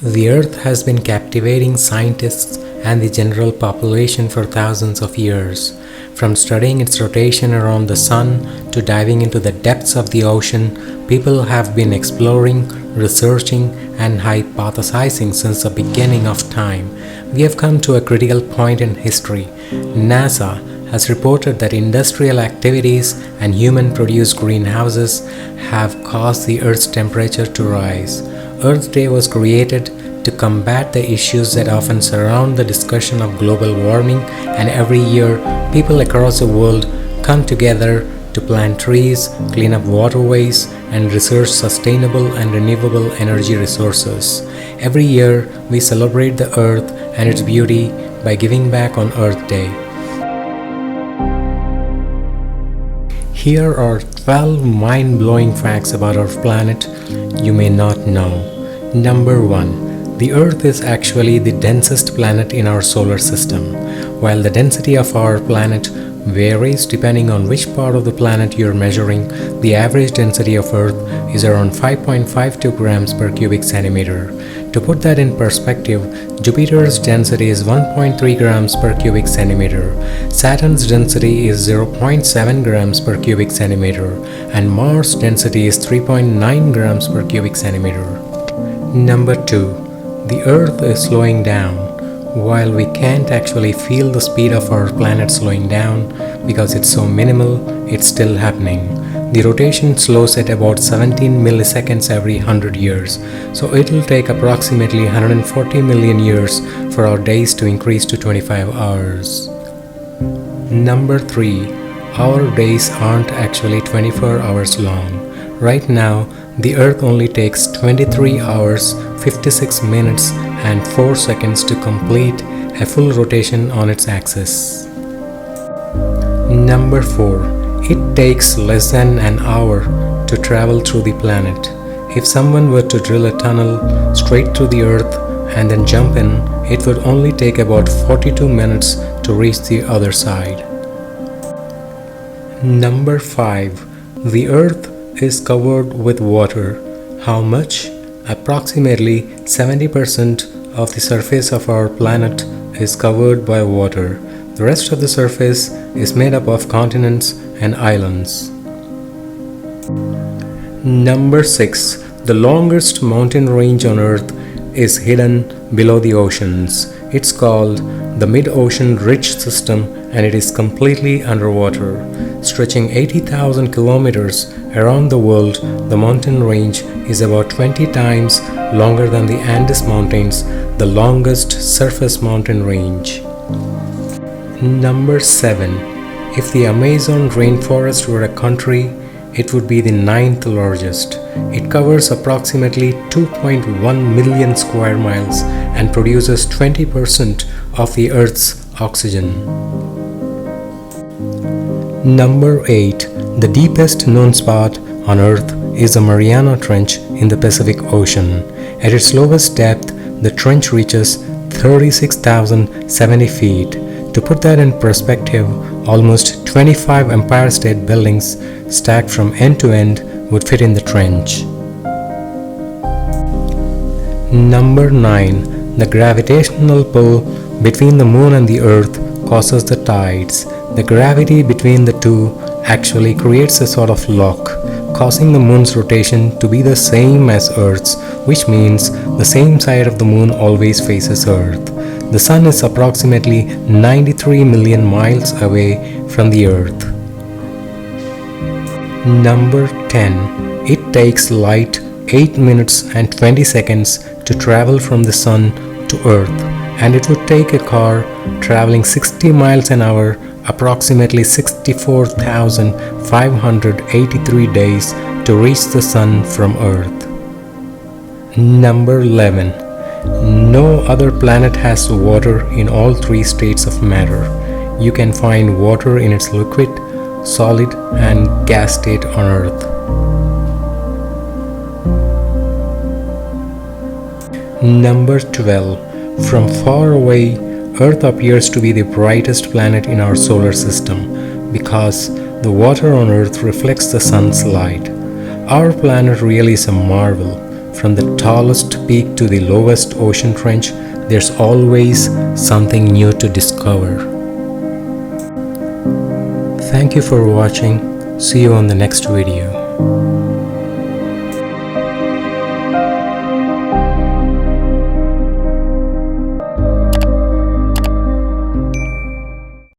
The Earth has been captivating scientists and the general population for thousands of years. From studying its rotation around the Sun to diving into the depths of the ocean, people have been exploring, researching, and hypothesizing since the beginning of time. We have come to a critical point in history. NASA has reported that industrial activities and human-produced greenhouses have caused the Earth's temperature to rise. Earth Day was created to combat the issues that often surround the discussion of global warming, and every year people across the world come together to plant trees, clean up waterways, and research sustainable and renewable energy resources. Every year we celebrate the Earth and its beauty by giving back on Earth Day. Here are 12 mind-blowing facts about our planet you may not know. Number 1. The Earth is actually the densest planet in our solar system. While the density of our planet varies depending on which part of the planet you're measuring, the average density of Earth is around 5.52 grams per cubic centimeter. To put that in perspective, Jupiter's density is 1.3 grams per cubic centimeter, Saturn's density is 0.7 grams per cubic centimeter, and Mars' density is 3.9 grams per cubic centimeter. Number 2. The Earth is slowing down. While we can't actually feel the speed of our planet slowing down because it's so minimal, it's still happening. The rotation slows at about 17 milliseconds every 100 years, so it'll take approximately 140 million years for our days to increase to 25 hours. Number 3. Our days aren't actually 24 hours long. Right now, the Earth only takes 23 hours, 56 minutes, and 4 seconds to complete a full rotation on its axis. Number 4. It takes less than an hour to travel through the planet. If someone were to drill a tunnel straight through the Earth and then jump in, it would only take about 42 minutes to reach the other side. Number 5. The Earth is covered with water. How much? Approximately 70% of the surface of our planet is covered by water. The rest of the surface is made up of continents and islands. Number 6. The longest mountain range on Earth is hidden below the oceans. It's called the Mid-Ocean Ridge System, and it is completely underwater. Stretching 80,000 kilometers around the world, the mountain range is about 20 times longer than the Andes Mountains, the longest surface mountain range. Number 7. If the Amazon rainforest were a country, it would be the 9th largest. It covers approximately 2.1 million square miles and produces 20% of the Earth's oxygen. Number 8. The deepest known spot on Earth is the Mariana Trench in the Pacific Ocean. At its lowest depth, the trench reaches 36,070 feet. To put that in perspective, almost 25 Empire State Buildings stacked from end to end would fit in the trench. Number 9. The gravitational pull between the Moon and the Earth causes the tides. The gravity between the two actually creates a sort of lock, causing the Moon's rotation to be the same as Earth's, which means the same side of the Moon always faces Earth. The Sun is approximately 93 million miles away from the Earth. Number 10. It takes light 8 minutes and 20 seconds to travel from the Sun to Earth, and it would take a car traveling 60 miles an hour approximately 64,583 days to reach the Sun from Earth. Number 11. No other planet has water in all 3 states of matter. You can find water in its liquid, solid, and gas state on Earth. Number 12. From far away, Earth appears to be the brightest planet in our solar system because the water on Earth reflects the Sun's light. Our planet really is a marvel. From the tallest peak to the lowest ocean trench, there's always something new to discover. Thank you for watching. See you on the next video.